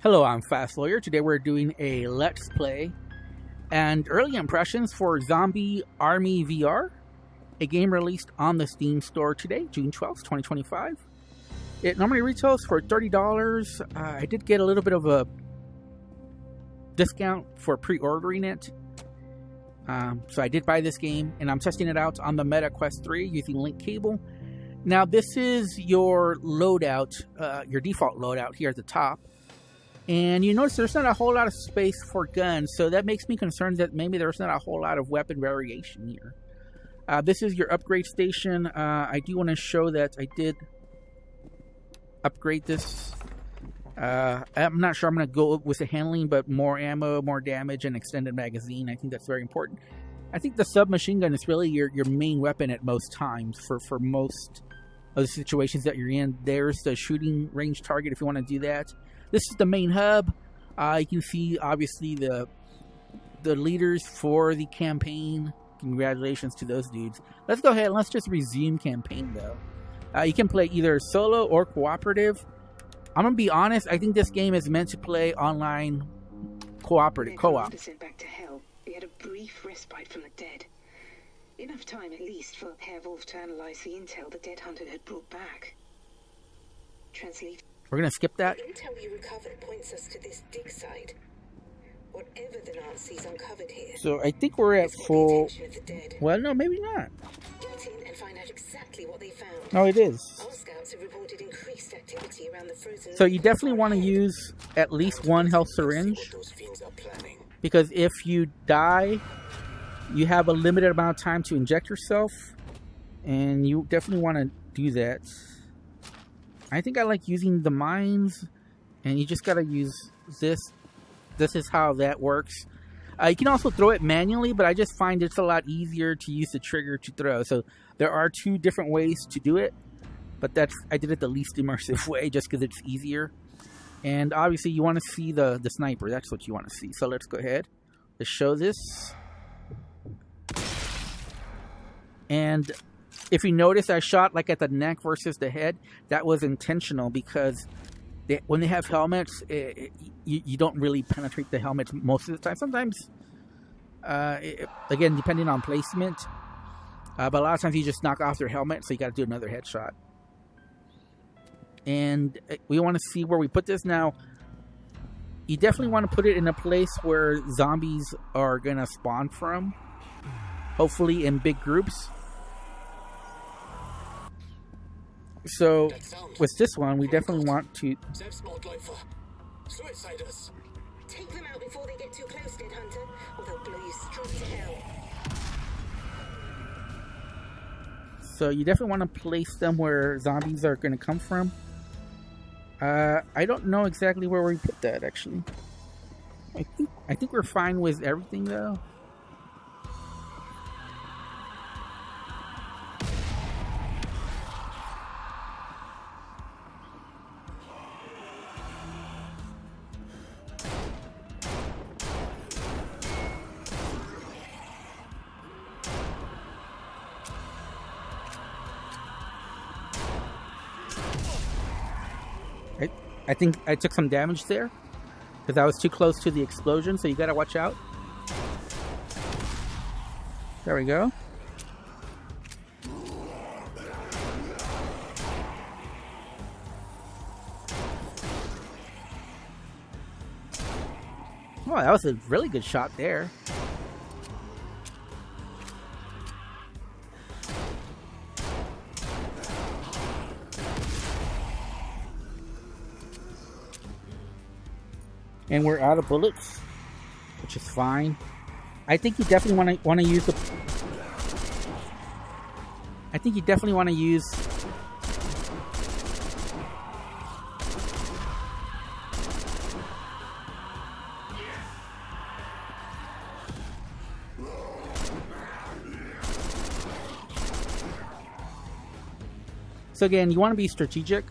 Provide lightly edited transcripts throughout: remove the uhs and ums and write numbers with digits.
Hello, I'm Fast Lawyer. Today we're doing a Let's Play and early impressions for Zombie Army VR, a game released on the Steam store today, June 12th, 2025. It normally retails for $30. I did get a little bit of a discount for pre-ordering it. So I did buy this game, and I'm testing it out on the Meta Quest 3 using link cable. Now, this is your loadout, your default loadout here at the top. And you notice there's not a whole lot of space for guns, so that makes me concerned that maybe there's not a whole lot of weapon variation here. This is your upgrade station. I do want to show that I did upgrade this. I'm not sure I'm going to go with the handling, but more ammo, more damage, and extended magazine. I think that's very important. I think the submachine gun is really your main weapon at most times for most of the situations that you're in. There's the shooting range target if you want to do that. This is the main hub. You can see, obviously, the leaders for the campaign. Congratulations to those dudes. Let's go ahead and let's just resume campaign, though. You can play either solo or cooperative. I'm going to be honest, I think this game is meant to play online cooperative, co-op. Back to hell. We had a brief respite from the dead. Enough time, at least, for Herr Wolf to analyze the intel the dead hunter had brought back. Translate. We're going to skip that. The intel you recovered points us to this dig site. Whatever the Nazis uncovered here. So I think we're at full... Well, no, maybe not. Get in and find out exactly what they found. No, it is. Our scouts have reported increased activity around the frozen... So you definitely want to use at least one health syringe. Because if you die, you have a limited amount of time to inject yourself. And you definitely want to do that. I think I like using the mines, and you just gotta use this. This is how that works. You can also throw it manually, but I just find it's a lot easier to use the trigger to throw. So there are two different ways to do it, but I did it the least immersive way just because it's easier. And obviously you want to see the sniper. That's what you want to see. So let's go ahead. Let's show this. And if you notice, I shot like at the neck versus the head. That was intentional because when they have helmets, you don't really penetrate the helmets most of the time. Sometimes, again, depending on placement. But a lot of times you just knock off their helmet, so you got to do another headshot. And we want to see where we put this. Now, you definitely want to put it in a place where zombies are going to spawn from. Hopefully in big groups. So, with this one, we definitely want to... Take them out before they get too close, dead hunter, or they'll blow you straight to hell. So, you definitely want to place them where zombies are going to come from. I don't know exactly where we put that, actually. I think we're fine with everything, though. I think I took some damage there because I was too close to the explosion, so you gotta watch out. There we go. Oh, that was a really good shot there. And we're out of bullets, which is fine. I think you definitely want to use the. I think you definitely want to use. So again, you want to be strategic.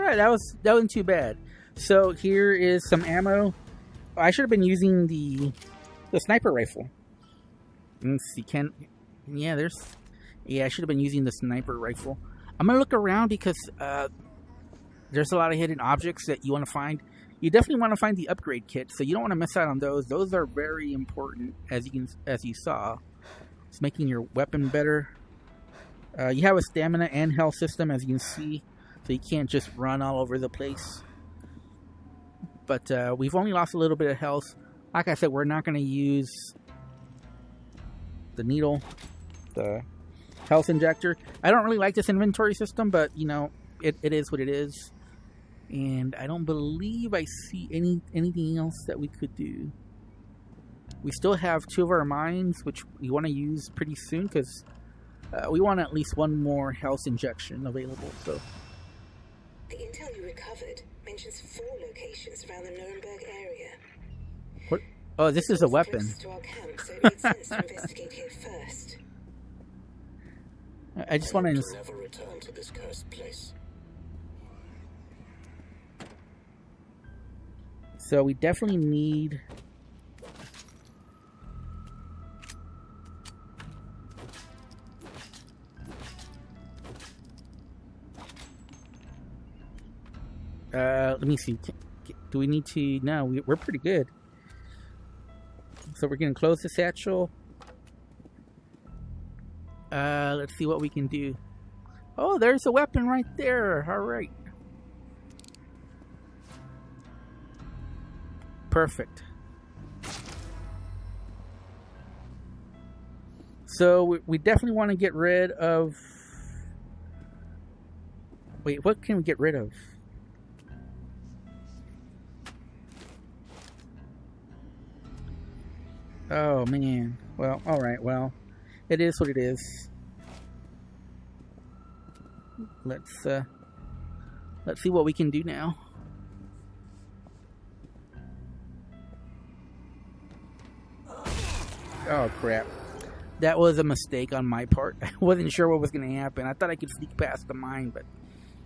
right, that wasn't too bad. So here is some ammo. I should have been using the sniper rifle. Let's see, I should have been using the sniper rifle. I'm gonna look around because there's a lot of hidden objects that you want to find. You definitely want to find the upgrade kit, so you don't want to miss out on those. Those are very important, as you saw. It's making your weapon better. You have a stamina and health system, as you can see, so you can't just run all over the place. But we've only lost a little bit of health. Like I said, we're not going to use the needle, the health injector. I don't really like this inventory system, but you know, it is what it is. And I don't believe I see anything else that we could do. We still have 2 of our mines, which we want to use pretty soon, because we want at least 1 more health injection available. So the intel you recovered mentions 4 locations around the Nuremberg area. What? Oh, this is a weapon. To our camp, so it made sense to investigate here first. I just want to never return to this cursed place. So we definitely need let me see. Do we need to? No, we're pretty good. So we're going to close the satchel. Let's see what we can do. Oh, there's a weapon right there. All right. Perfect. So we definitely want to get rid of... Wait, what can we get rid of? Oh, man. Well, alright, well. It is what it is. Let's see what we can do now. Oh, crap. That was a mistake on my part. I wasn't sure what was going to happen. I thought I could sneak past the mine, but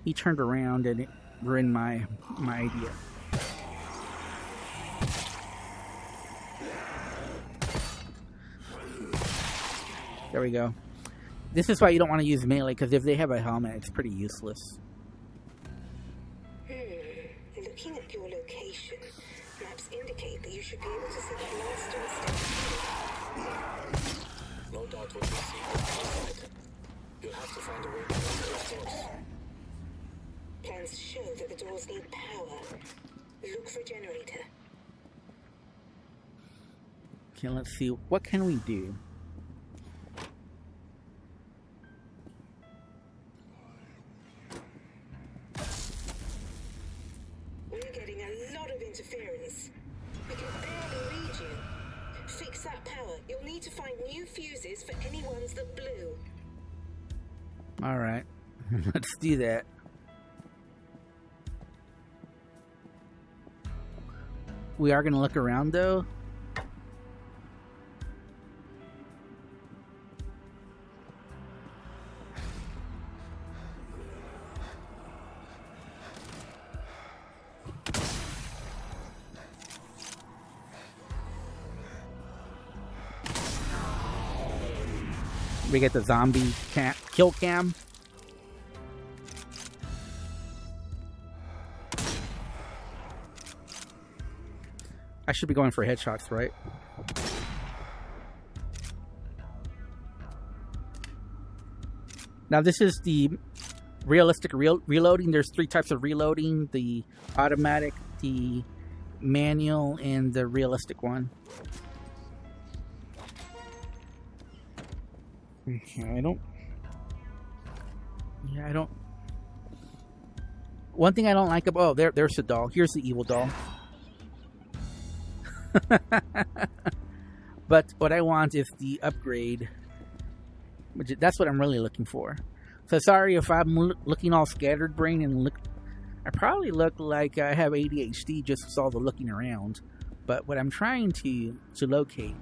he turned around and it ruined my idea. There we go. This is why you don't want to use melee, because if they have a helmet, it's pretty useless. Looking at your location, maps indicate that you should be able to see the blast on stage. No doubt what you see is you'll have to find a way to the source. Plans show that the doors need power. Look for a generator. Okay, let's see. What can we do? Interference. We can barely read you. Fix that power. You'll need to find new fuses for any ones that blew. Alright. Let's do that. We are going to look around though. We get the zombie kill cam. I should be going for headshots, right? Now this is the realistic reloading. There's 3 types of reloading: the automatic, the manual, and the realistic one. I don't. One thing I don't like about... Oh, there's the doll. Here's the evil doll. But what I want is the upgrade. That's what I'm really looking for. So sorry if I'm looking all scattered brain and I probably look like I have ADHD just with all the looking around. But what I'm trying to locate...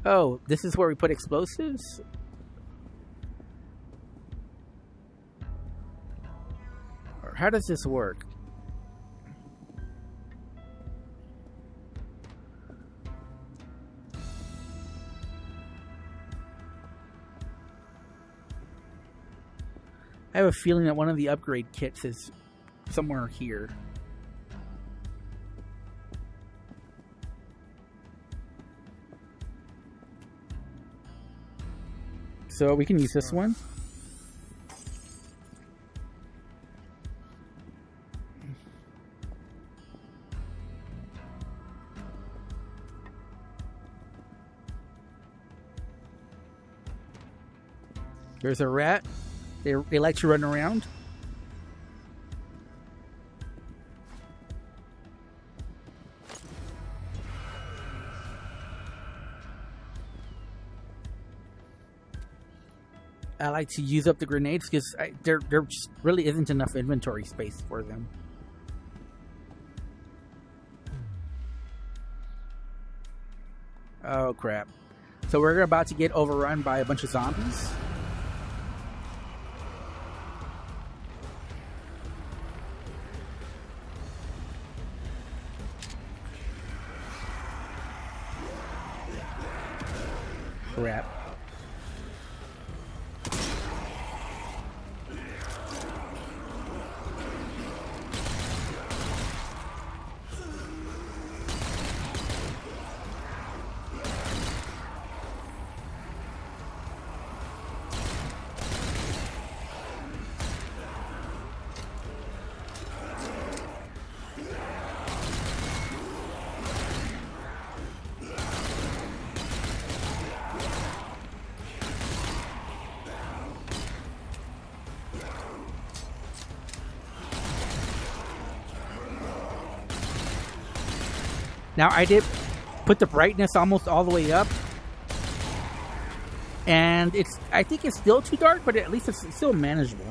Oh, this is where we put explosives? How does this work? I have a feeling that one of the upgrade kits is somewhere here. So we can use this one. There's a rat. They like to run around. I like to use up the grenades because there just really isn't enough inventory space for them. Oh crap. So we're about to get overrun by a bunch of zombies. Crap. Now I did put the brightness almost all the way up, and I think it's still too dark, but at least it's still manageable.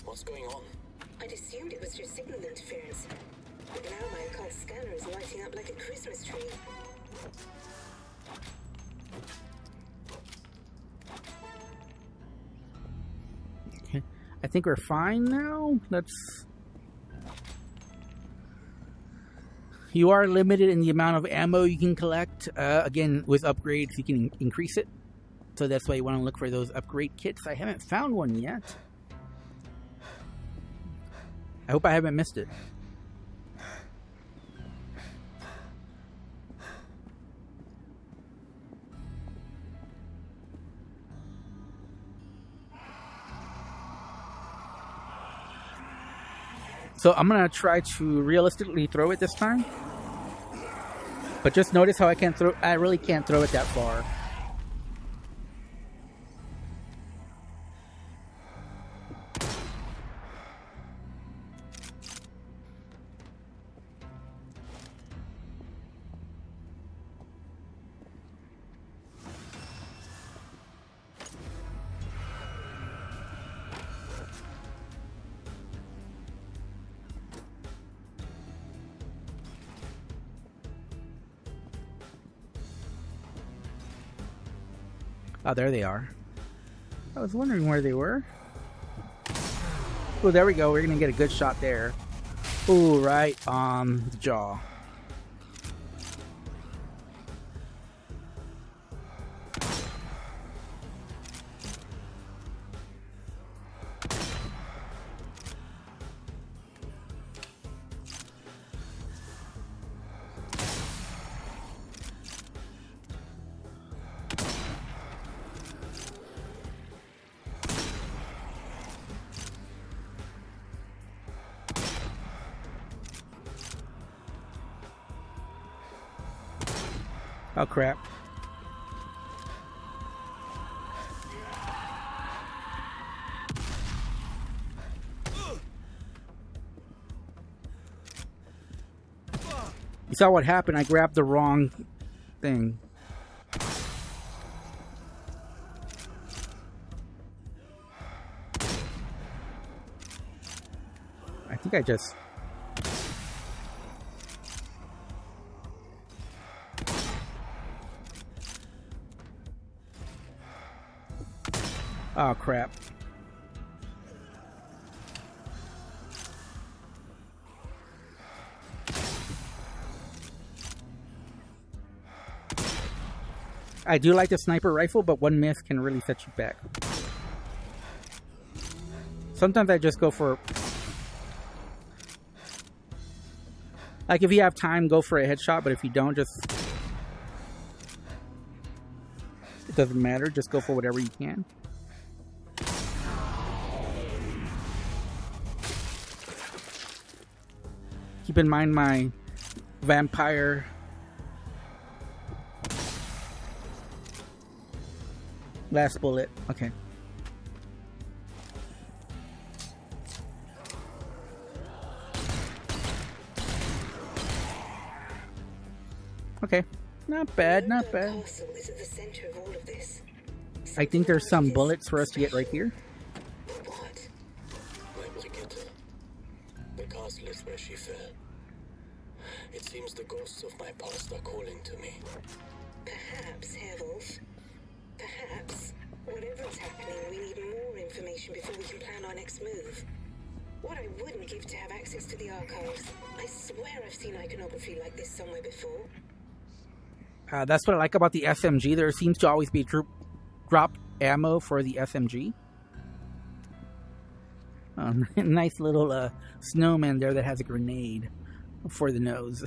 What's going on? I'd assumed it was just signal interference. But now my occult scanner is lighting up like a Christmas tree. Okay. I think we're fine now. You are limited in the amount of ammo you can collect. Again, with upgrades, you can increase it. So that's why you want to look for those upgrade kits. I haven't found one yet. I hope I haven't missed it. So I'm gonna try to realistically throw it this time. But just notice how I really can't throw it that far. Oh, there they are. I was wondering where they were. Oh, there we go. We're going to get a good shot there. Ooh, right on the jaw. Oh crap. You saw what happened. I grabbed the wrong thing. I think I just... Oh crap. I do like the sniper rifle, but one miss can really set you back. Sometimes I just go for... Like, if you have time, go for a headshot, but if you don't, just... It doesn't matter, just go for whatever you can. Keep in mind my vampire... Last bullet. Okay. Okay. Not bad, not bad. I think there's some bullets for us to get right here. What? My Brigitte. The castle is where she fell. It seems the ghosts of my past are calling to me. Perhaps, Herwolf. Perhaps. Whatever's happening, we need more information before we can plan our next move. What I wouldn't give to have access to the archives. I swear I've seen iconography like this somewhere before. That's what I like about the SMG. There seems to always be drop ammo for the SMG. Nice little snowman there that has a grenade for the nose.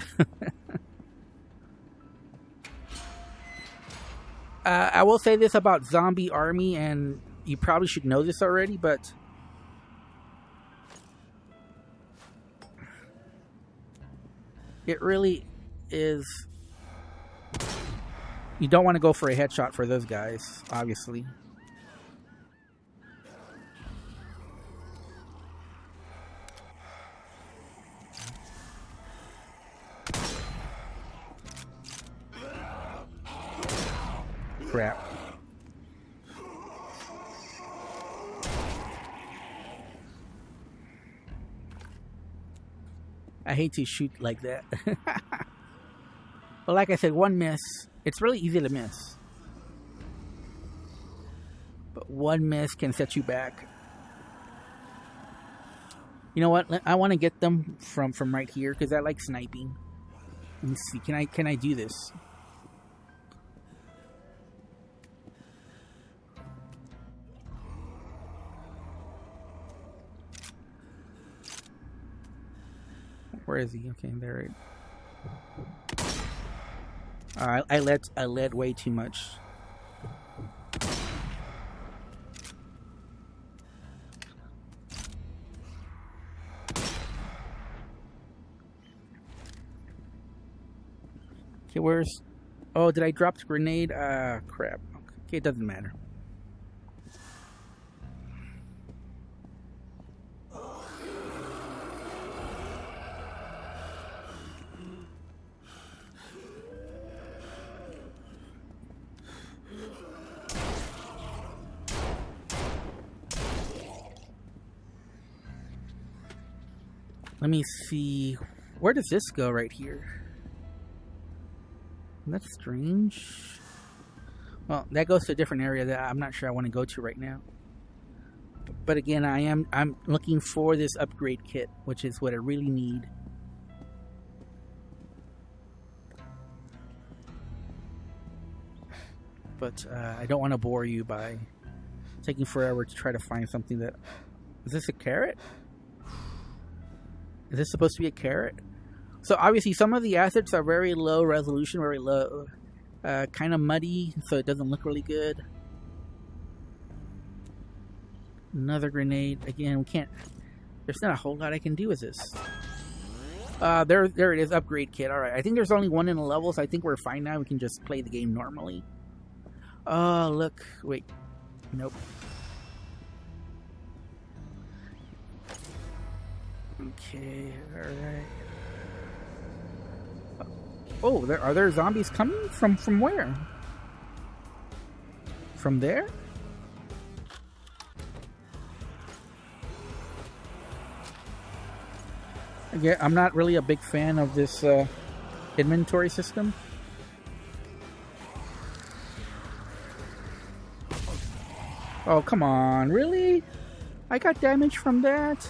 I will say this about Zombie Army, and you probably should know this already, but it really is... You don't want to go for a headshot for those guys, obviously. Crap. I hate to shoot like that. But like I said, one miss. It's really easy to miss. But one miss can set you back. You know what? I want to get them from right here because I like sniping. Let me see. Can I do this? Where is he? Okay, there it. I led way too much. Okay, where's... Oh, did I drop the grenade? Crap. Okay, it doesn't matter. Let me see. Where does this go right here? That's strange. Well, that goes to a different area that I'm not sure I want to go to right now. But again, I'm looking for this upgrade kit, which is what I really need. But I don't want to bore you by taking forever to try to find something that... Is this a carrot? Is this supposed to be a carrot? So obviously some of the assets are very low resolution, very low, kind of muddy, so it doesn't look really good. Another grenade. Again, we can't... There's not a whole lot I can do with this. There it is. Upgrade kit. All right. I think there's only one in the levels. I think we're fine now. We can just play the game normally. Oh, look. Wait. Nope. Okay. All right. Oh, are there zombies coming from where? From there? Yeah, I'm not really a big fan of this inventory system. Oh, come on. Really? I got damage from that?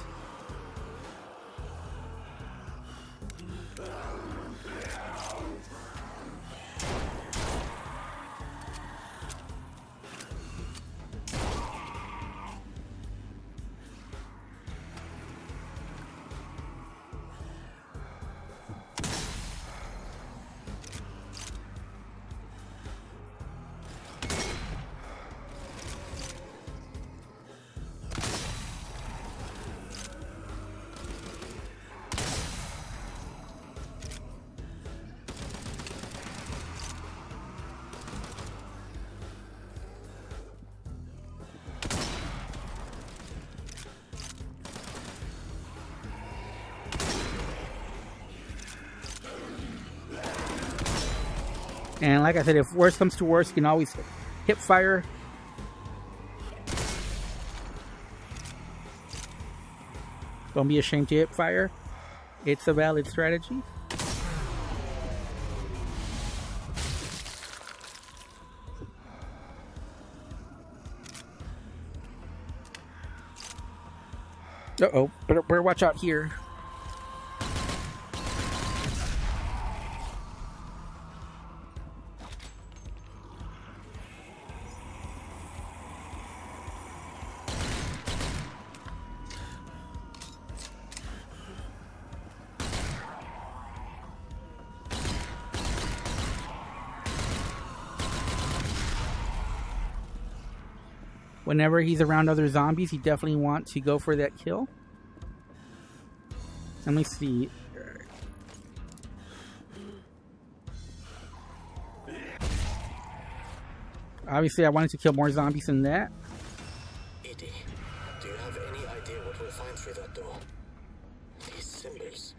And like I said, if worse comes to worse, you can always hip fire. Don't be ashamed to hip fire. It's a valid strategy. Uh-oh. Better watch out here. Whenever he's around other zombies, he definitely wants to go for that kill. Let me see. Obviously, I wanted to kill more zombies than that. Edie, do you have any idea what we'll find through that door? These symbols.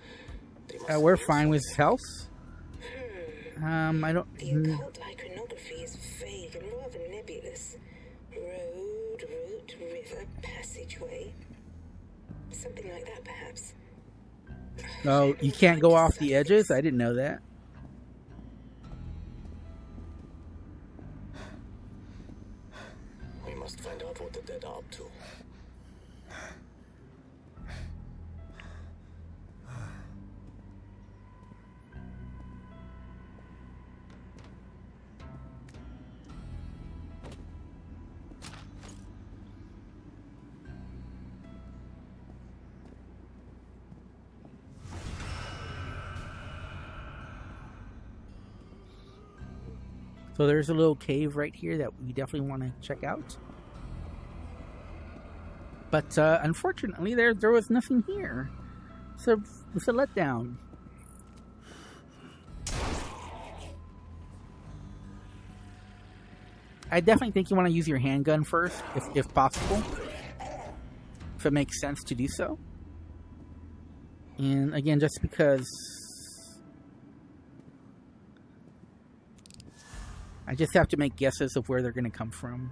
We're fine with health. I don't. The occult iconography is vague and rather nebulous. Road, route, river, passageway. Something like that, perhaps. Oh, you can't go off the edges? I didn't know that. We must find out what the dead are up to. So there's a little cave right here that we definitely want to check out. But unfortunately, there was nothing here. So it's a letdown. I definitely think you want to use your handgun first, if possible. If it makes sense to do so. And again, just because I just have to make guesses of where they're going to come from.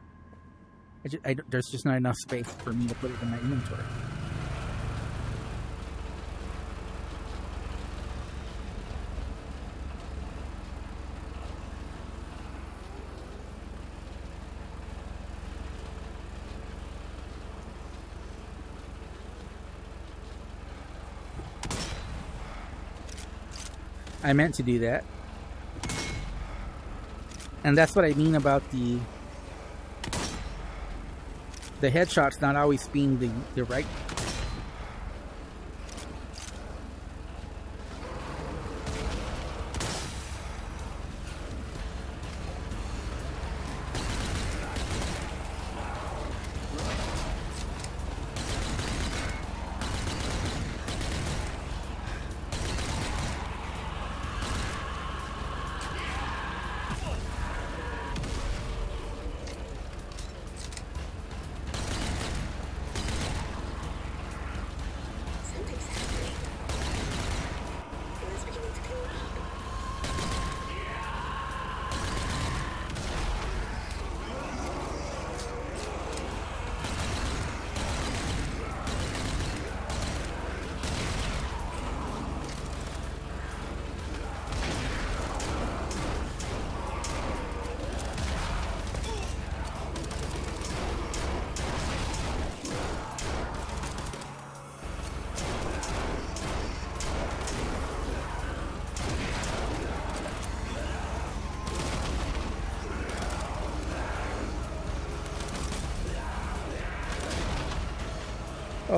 There's just not enough space for me to put it in my inventory. I meant to do that. And that's what I mean about the headshots not always being the right.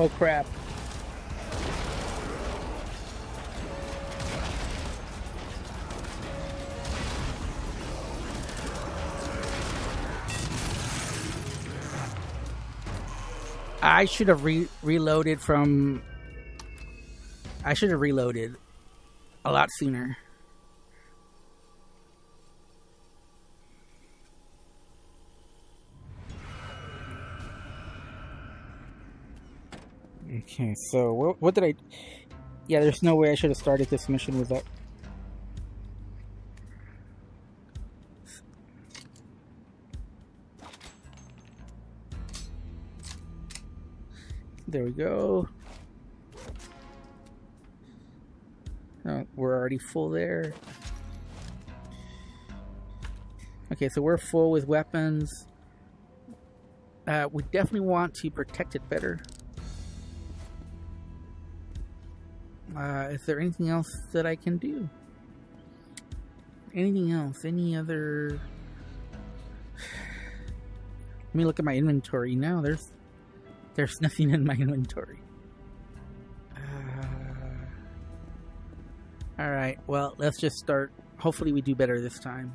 Oh crap. I should have reloaded from... I should have reloaded a lot sooner. Okay, so what did I... Yeah, there's no way I should have started this mission with that. There we go. Oh, we're already full there. Okay, so we're full with weapons. We definitely want to protect it better. Is there anything else that I can do? Anything else? Any other... Let me look at my inventory. No, there's nothing in my inventory. Alright, well, let's just start. Hopefully we do better this time.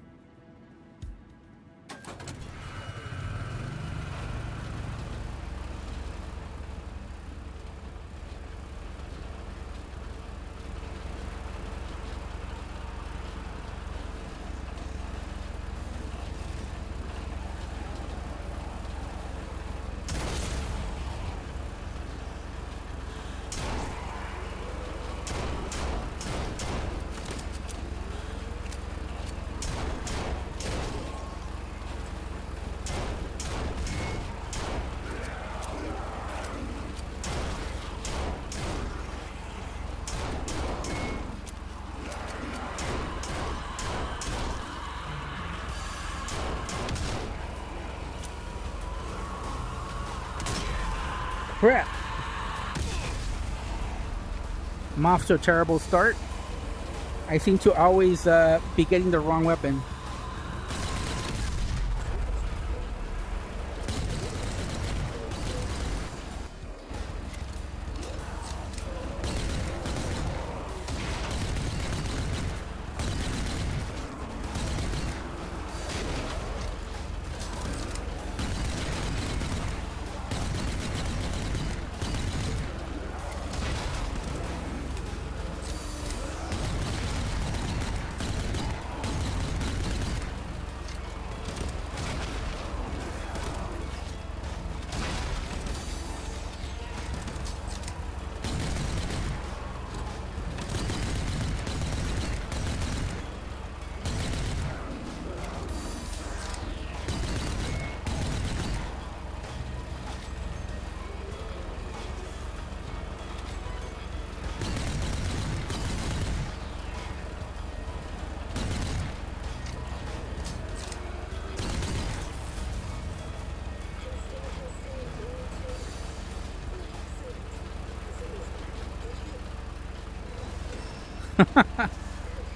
Crap. I'm off to a terrible start. I seem to always be getting the wrong weapon.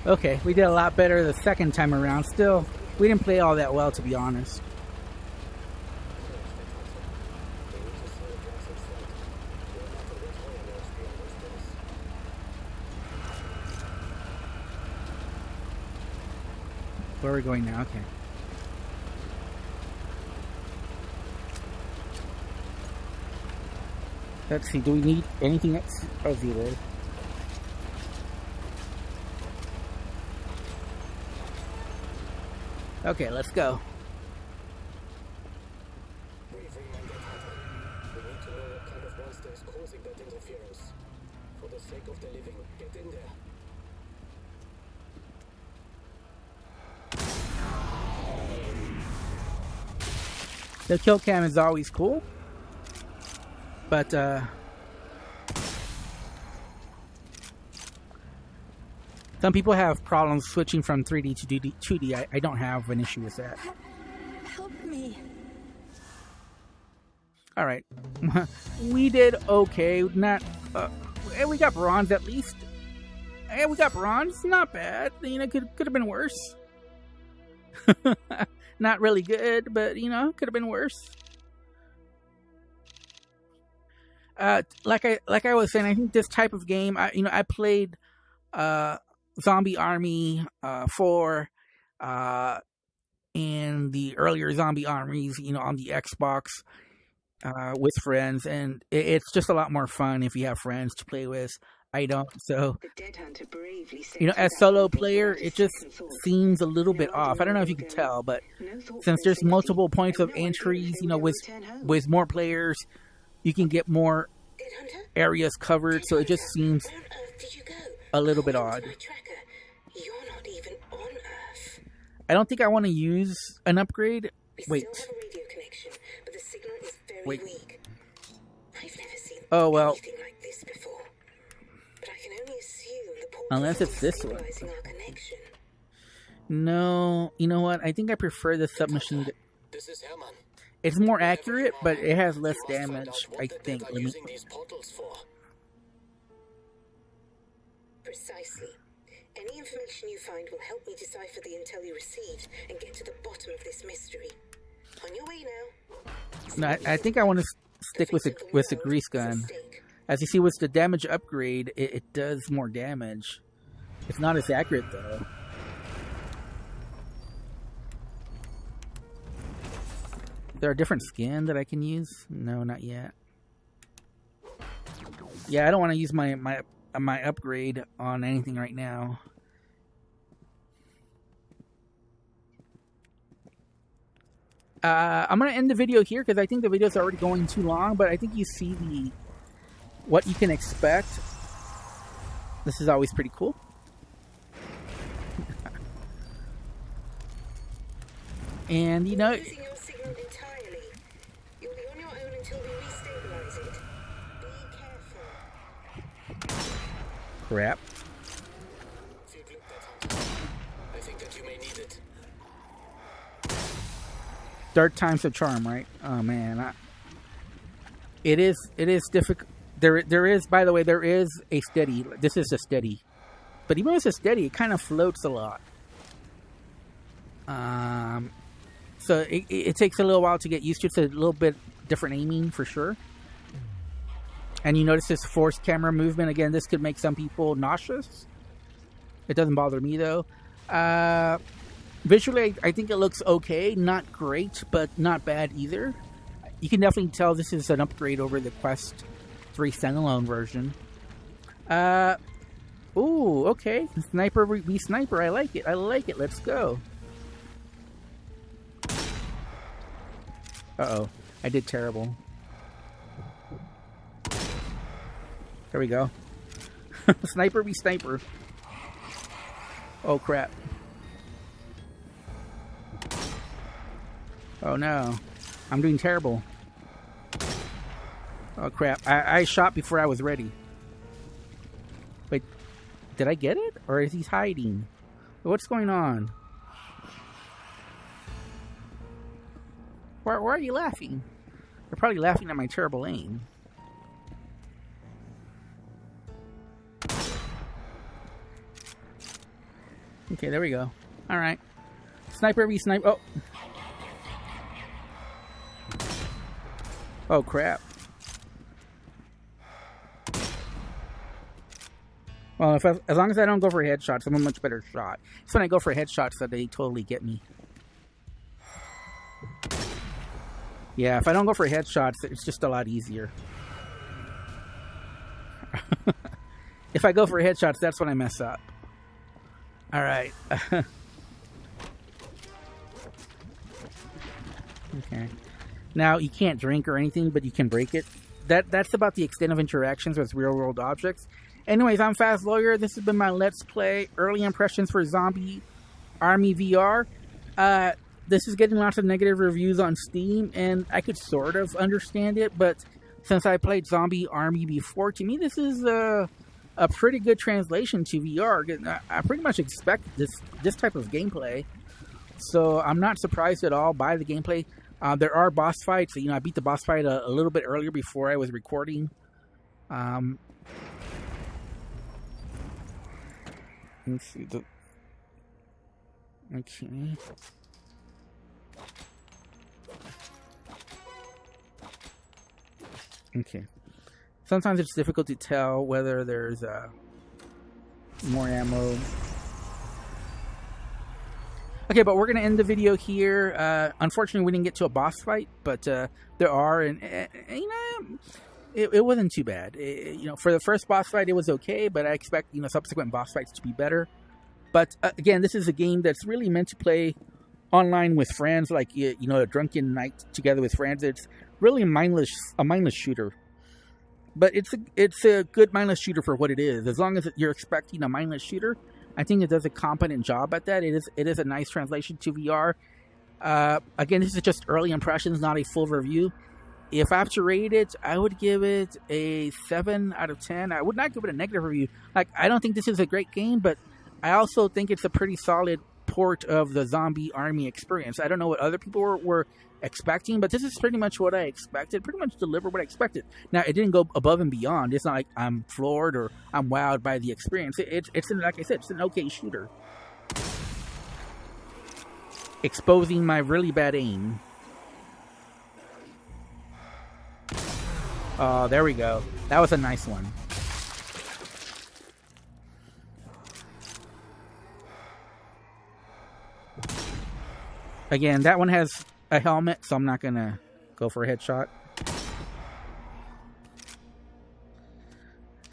Okay, we did a lot better the second time around. Still, we didn't play all that well, to be honest. Where are we going now? Okay. Let's see, do we need anything else? Oh, zero. Okay, let's go. We need to know what kind of monster is causing that interference. For the sake of the living, get in there. The kill cam is always cool, but some people have problems switching from 3D to 2D. I don't have an issue with that. Help me. All right, we did okay. Not, we got bronze at least. Hey, we got bronze. Not bad. You know, could have been worse. Not really good, but you know, could have been worse. Like I was saying, I think this type of game, I played Zombie Army 4 and the earlier Zombie Armies, on the Xbox with friends, and it's just a lot more fun if you have friends to play with. I don't, so as solo player, it just seems a little bit off. I don't know if you can tell, but since there's multiple points of entries, with more players, you can get more areas covered, so it just seems a little bit odd. You're not even on Earth. I don't think I want to use an upgrade. Wait. Still have a radio connection, but the signal is very weak. I've never seen anything like this before. But I can only assume the portal Unless it's this one. our connection. No, you know what? I think I prefer the submachine. This is Hermann. It's more accurate, but it has less damage, I think. Let me... Using these portals for. Precisely. Any information you find will help me decipher the intel you received and get to the bottom of this mystery. On your way now. No, I think I want to stick with the grease gun. As you see, with the damage upgrade, it does more damage. It's not as accurate, though. Is there a different skin that I can use? No, not yet. Yeah, I don't want to use my upgrade on anything right now. I'm gonna end the video here because I think the video is already going too long. But I think you see what you can expect. This is always pretty cool. And losing your signal entirely. You'll be on your own until we restabilize it. Be careful. Crap. I think that you may need it. Third time's a charm, right? Oh man, it is difficult. There is, by the way, there is a steady. This is a steady, but even with a steady, it kind of floats a lot. So it takes a little while to get used to. It's a little bit different aiming for sure. And you notice this forced camera movement again. This could make some people nauseous. It doesn't bother me though. Visually, I think it looks okay. Not great, but not bad either. You can definitely tell this is an upgrade over the Quest 3 standalone version. Ooh, okay. Sniper v sniper. I like it. I like it. Let's go. Uh-oh. I did terrible. There we go. Sniper v sniper. Oh, crap. Oh, no. I'm doing terrible. Oh, crap. I shot before I was ready. Wait. Did I get it? Or is he hiding? What's going on? Why are you laughing? You're probably laughing at my terrible aim. Okay, there we go. Alright. Sniper v sniper. Oh. Oh, crap. Well, as long as I don't go for headshots, I'm a much better shot. It's when I go for headshots that they totally get me. Yeah, if I don't go for headshots, it's just a lot easier. If I go for headshots, that's when I mess up. Alright. Okay. Now, you can't drink or anything, but you can break it. That's about the extent of interactions with real-world objects. Anyways, I'm Fast Lawyer. This has been my Let's Play Early Impressions for Zombie Army VR. This is getting lots of negative reviews on Steam, and I could sort of understand it, but since I played Zombie Army before, to me this is a pretty good translation to VR. I pretty much expect this type of gameplay, so I'm not surprised at all by the gameplay. There are boss fights. I beat the boss fight a little bit earlier before I was recording. Let's see the... Okay. Okay. Sometimes it's difficult to tell whether there's more ammo. Okay, but we're going to end the video here. Unfortunately, we didn't get to a boss fight, but there are, and you know, it wasn't too bad. You know, for the first boss fight, it was okay, but I expect, you know, subsequent boss fights to be better. But again, this is a game that's really meant to play online with friends, like, you know, a drunken night together with friends. It's really a mindless shooter. But it's a good mindless shooter for what it is. As long as you're expecting a mindless shooter, I think it does a competent job at that. It is a nice translation to VR. Again, this is just early impressions, not a full review. If I have to rate it, I would give it a 7 out of 10. I would not give it a negative review. Like, I don't think this is a great game, but I also think it's a pretty solid port of the zombie army experience. I don't know what other people were expecting, but this is pretty much what I expected. Pretty much delivered what I expected. Now, it didn't go above and beyond. It's not like I'm floored or I'm wowed by the experience. It's like I said, it's an okay shooter. Exposing my really bad aim. Oh, there we go. That was a nice one. Again, that one has a helmet, so I'm not going to go for a headshot.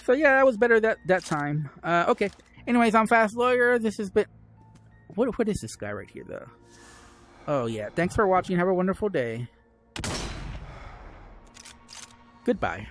So yeah, that was better that time. Okay. Anyways, I'm Fast Lawyer. This has been... What is this guy right here, though? Oh, yeah. Thanks for watching. Have a wonderful day. Goodbye.